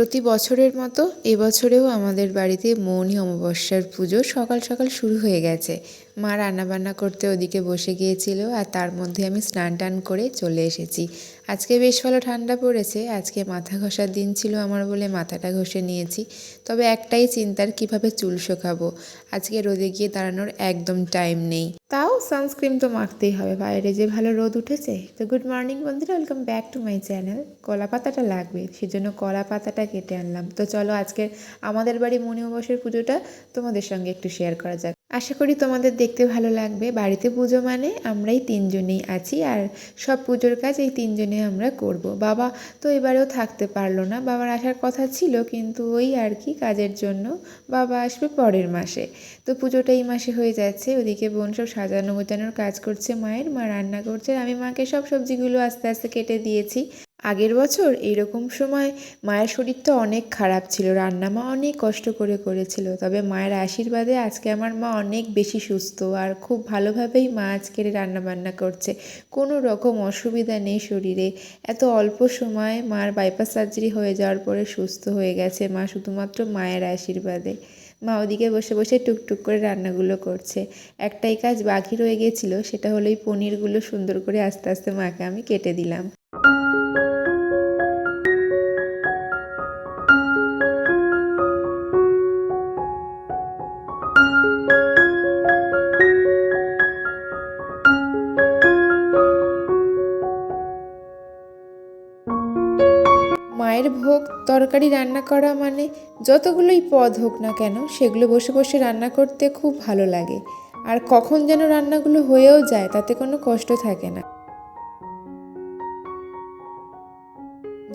প্রতি বছরের মতো এবছরেও আমাদের বাড়িতে মৌনী অমাবস্যার পুজো সকাল সকাল শুরু হয়ে গেছে। মা রান্নাবান্না করতে ওদিকে বসে গিয়েছিল আর তার মধ্যে আমি স্নান টান করে চলে এসেছি। আজকে বেশ ভালো ঠান্ডা পড়েছে। আজকে মাথা ঘষার দিন ছিল আমার বলে মাথাটা ঘষে নিয়েছি। তবে একটাই চিন্তার, কিভাবে চুল শোকাবো। আজকে রোদে গিয়ে দাঁড়ানোর একদম টাইম নেই, তাও সানস্ক্রিন তো মাখতেই হবে, বাইরে যে ভালো রোদ উঠেছে। তো গুড মর্নিং বন্ধুরা, welcome back to my channel. কলা পাতাটা লাগবে, সেজন্য কলা পাতাটা কেটে আনলাম। তো চলো আজকে আমাদের বাড়ি মৌনী অমাবস্যার পুজোটা তোমাদের সঙ্গে একটু শেয়ার করা যাক। আশা করি তোমাদের দেখতে ভালো লাগবে। বাড়িতে পুজো মানে আমরাই তিনজনেই আছি, আর সব পুজোর কাজ এই তিনজনে আমরা করব। বাবা তো এবারেও থাকতে পারলো না, বাবার আসার কথা ছিল, কিন্তু ওই আর কি কাজের জন্য বাবা আসবে পরের মাসে। তো পুজোটা এই মাসে হয়ে যাচ্ছে। ওদিকে বোন সব সাজানো গোছানোর কাজ করছে, মা রান্না করছে, আর আমি মাকে সব সবজিগুলো আস্তে আস্তে কেটে দিয়েছি। আগের বছর এইরকম সময় মায়ের শরীরটা অনেক খারাপ ছিল, রান্না মা অনেক কষ্ট করে করেছিল। তবে মায়ের আশীর্বাদে আজকে আমার মা অনেক বেশি সুস্থ, আর খুব ভালোভাবেই মা আজকের রান্না বান্না করছে। কোনো রকম অসুবিধা নেই শরীরে। এত অল্প সময় মার বাইপাস সার্জারি হয়ে যাওয়ার পরে সুস্থ হয়ে গেছে মা, শুধুমাত্র মায়ের আশীর্বাদে। মা ওদিকে বসে বসে টুকটুক করে রান্নাগুলো করছে। একটাই কাজ বাকি রয়ে গেছিলো, সেটা হলো এই পনিরগুলো সুন্দর করে আস্তে আস্তে মাকে আমি কেটে দিলাম। মায়ের ভোগ তরকারি রান্না করা মানে যতগুলোই পদ হোক না কেন, সেগুলো বসে বসে রান্না করতে খুব ভালো লাগে। আর কখন যেন রান্নাগুলো হয়েও যায়, তাতে কোনো কষ্ট থাকে না।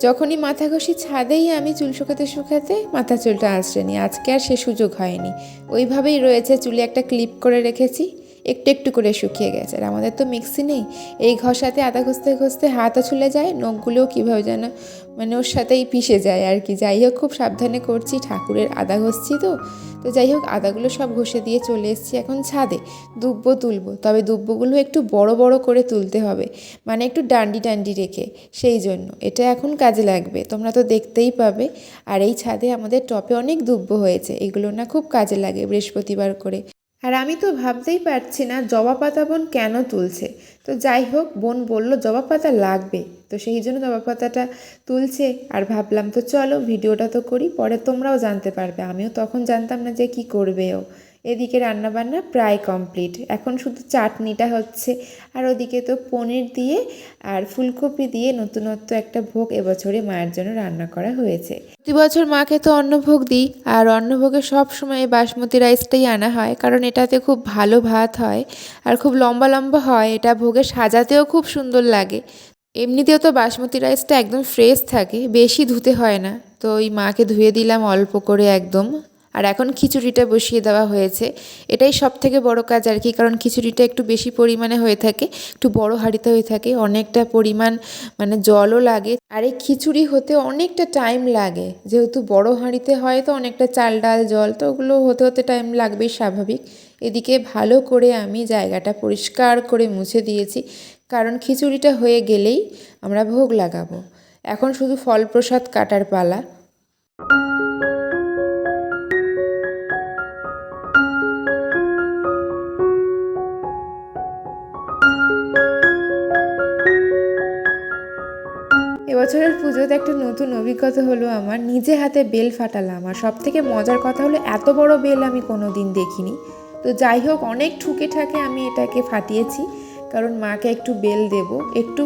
যখনই মাথা ঘষি ছাদেই আমি চুল শুকাতে শুকাতে মাথা চুলটা আঁচড়ে নিই। আজকে আর সে সুযোগ হয়নি, ওইভাবেই রয়েছে। চুলে একটা ক্লিপ করে রেখেছি, একটু একটু করে শুকিয়ে গেছে। আর আমাদের তো মিক্সি নেই, এই ঘষাতে আদা ঘষতে ঘষতে হাতও ছুলে যায়, নখগুলোও কীভাবে যেন ওর সাথেই পিষে যায় আর কি। যাই হোক, খুব সাবধানে করছি, ঠাকুরের আদা ঘষছি তো। যাই হোক, আদাগুলো সব ঘষে দিয়ে চলে এসেছি এখন ছাদে। দুব্বো তুলবো, তবে দুব্বোগুলো একটু বড় বড় করে তুলতে হবে, একটু ডান্ডি ডান্ডি রেখে। সেই জন্য এটা এখন কাজে লাগবে, তোমরা তো দেখতেই পাবে। আর এই ছাদে আমাদের টপে অনেক দুব্বো হয়েছে, এগুলো না খুব কাজে লাগে বৃহস্পতিবার করে। আর আমি তো ভাবতেই পারছি না জবা পাতা বোন কেন তুলছে। তো যাই হোক, বোন বলল জবা পাতা লাগবে, তো সেই জন্য জবা পাতাটা তুলছে। আর ভাবলাম তো চলো ভিডিওটা তো করি, পরে তোমরাও জানতে পারবে। আমিও তখন জানতাম না যে কি করবে ও। এদিকে রান্নাবান্না প্রায় কমপ্লিট, এখন শুধু চাটনিটা হচ্ছে। আর ওদিকে তো পনির দিয়ে আর ফুলকপি দিয়ে নতুনত্ব একটা ভোগ এবছরে মায়ের জন্য রান্না করা হয়েছে। প্রতি বছর মাকে তো অন্নভোগ দিই, আর অন্নভোগে সব সময় বাসমতি রাইসটাই আনা হয়, কারণ এটাতে খুব ভালো ভাত হয় আর খুব লম্বা লম্বা হয়। এটা ভোগে সাজাতেও খুব সুন্দর লাগে। এমনিতেও তো বাসমতি রাইসটা একদম ফ্রেশ থাকে, বেশি ধুতে হয় না। তো ওই মাকে ধুয়ে দিলাম অল্প করে একদম। আর এখন খিচুড়িটা বসিয়ে দেওয়া হয়েছে, এটাই সব থেকে বড় কাজ আর কি, কারণ খিচুড়িটা একটু বেশি পরিমাণে হয়ে থাকে, একটু বড় হাঁড়িতে হয়ে থাকে, অনেকটা পরিমাণ জলও লাগে। আর এই খিচুড়ি হতে অনেকটা টাইম লাগে, যেহেতু বড় হাঁড়িতে হয় তো অনেকটা চাল ডাল জল, তো ওগুলো হতে হতে টাইম লাগবেই স্বাভাবিক। এদিকে ভালো করে আমি জায়গাটা পরিষ্কার করে মুছে দিয়েছি, কারণ খিচুড়িটা হয়ে গেলেই আমরা ভোগ লাগাবো। এখন শুধু ফল প্রসাদ কাটার পালা। এবছরের পুজোতে একটা নতুন অভিজ্ঞতা হলো আমার, নিজে হাতে বেল ফাটালাম। আর সব থেকে মজার কথা হলো এত বড় বেল আমি কোনো দিন দেখিনি। তো যাই হোক, অনেক ঠুকে ঠাকে আমি এটাকে ফাটিয়েছি, কারণ মাকে একটু বেল দেব, একটু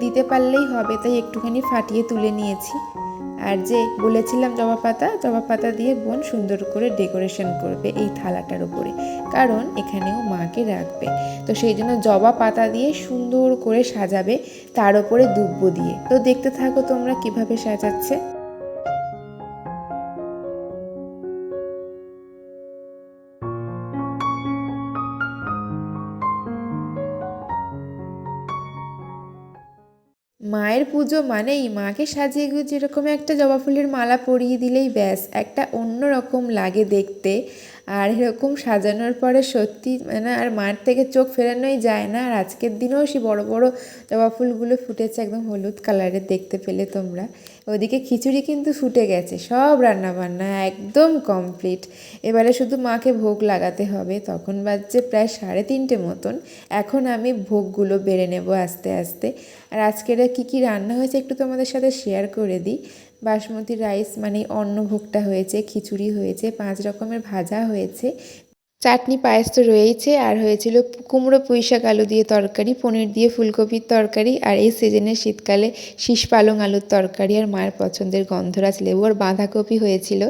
দিতে পারলেই হবে, তাই একটুখানি ফাটিয়ে তুলে নিয়েছি। আর যে বলেছিলাম জবা পাতা দিয়ে বোন সুন্দর করে ডেকোরেশন করবে এই থালাটার উপরে, কারণ এখানেও মাকে রাখবে। তো সেই জন্য জবা পাতা দিয়ে সুন্দর করে সাজাবে, তার উপরে দুব্বো দিয়ে। তো দেখতে থাকো তোমরা কিভাবে সাজাচ্ছে। মায়ের পুজো মানেই মাকে সাজিয়ে গুজিয়ে এরকম একটা জবা ফুলের মালা পরিয়ে দিলেই ব্যাস, একটা অন্য রকম লাগে দেখতে। আর এরকম সাজানোর পরে সত্যি মানে আর মার থেকে চোখ ফেরানোই যায় না। আর আজকের দিনেও সেই বড় বড় জবা ফুলগুলো ফুটেছে একদম হলুদ কালারের, দেখতে পেলে তোমরা। ওদিকে খিচুড়ি কিন্তু ফুটে গেছে, সব রান্না বান্না একদম কমপ্লিট। এবারে শুধু মাকে ভোগ লাগাতে হবে। তখন বাজছে প্রায় 3:30 মতন। এখন আমি ভোগগুলো বেড়ে নেব আস্তে আস্তে। আর আজকের কী কী রান্না হয়েছে একটু তোমাদের সাথে শেয়ার করে দিই। বাসমতি রাইস মানে অন্নভোগটা হয়েছে, খিচুড়ি হয়েছে, 5 রকমের ভাজা হয়েছে, চাটনি পায়েস তো রয়েইছে, আর হয়েছিল কুমড়ো পুঁইশাক আলু দিয়ে তরকারি, পনির দিয়ে ফুলকপির তরকারি, আর এই সিজনে শীতকালে শীষ পালং আলুর তরকারি, আর মায়ের পছন্দের গন্ধরাজ লেবু আর বাঁধাকপি হয়েছিল।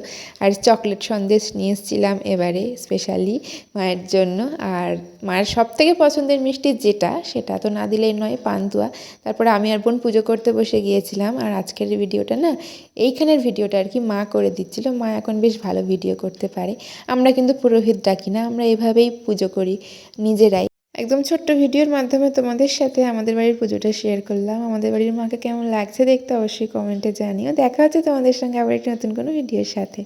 আর চকলেট সন্দেশ নিয়ে এসেছিলাম এবারে স্পেশালি মায়ের জন্য। আর মায়ের সবথেকে পছন্দের মিষ্টি যেটা, সেটা তো না দিলেই নয়, পান্তুয়া। তারপরে আমি আর বোন পুজো করতে বসে গিয়েছিলাম। আর আজকের ভিডিওটা না, এইখানের ভিডিওটা আর কি মা করে দিচ্ছিল। মা এখন বেশ ভালো ভিডিও করতে পারে। আমরা কিন্তু পুরোহিত ডাকি না, আমরা এভাবেই পুজো করি নিজেরাই। একদম ছোট্ট ভিডিওর মাধ্যমে তোমাদের সাথে আমাদের বাড়ির পুজোটা শেয়ার করলাম। আমাদের বাড়ির মাকে কেমন লাগছে দেখতে অবশ্যই কমেন্টে জানিও। দেখা হচ্ছে তোমাদের সঙ্গে আবার একটি নতুন কোনো ভিডিওর সাথে।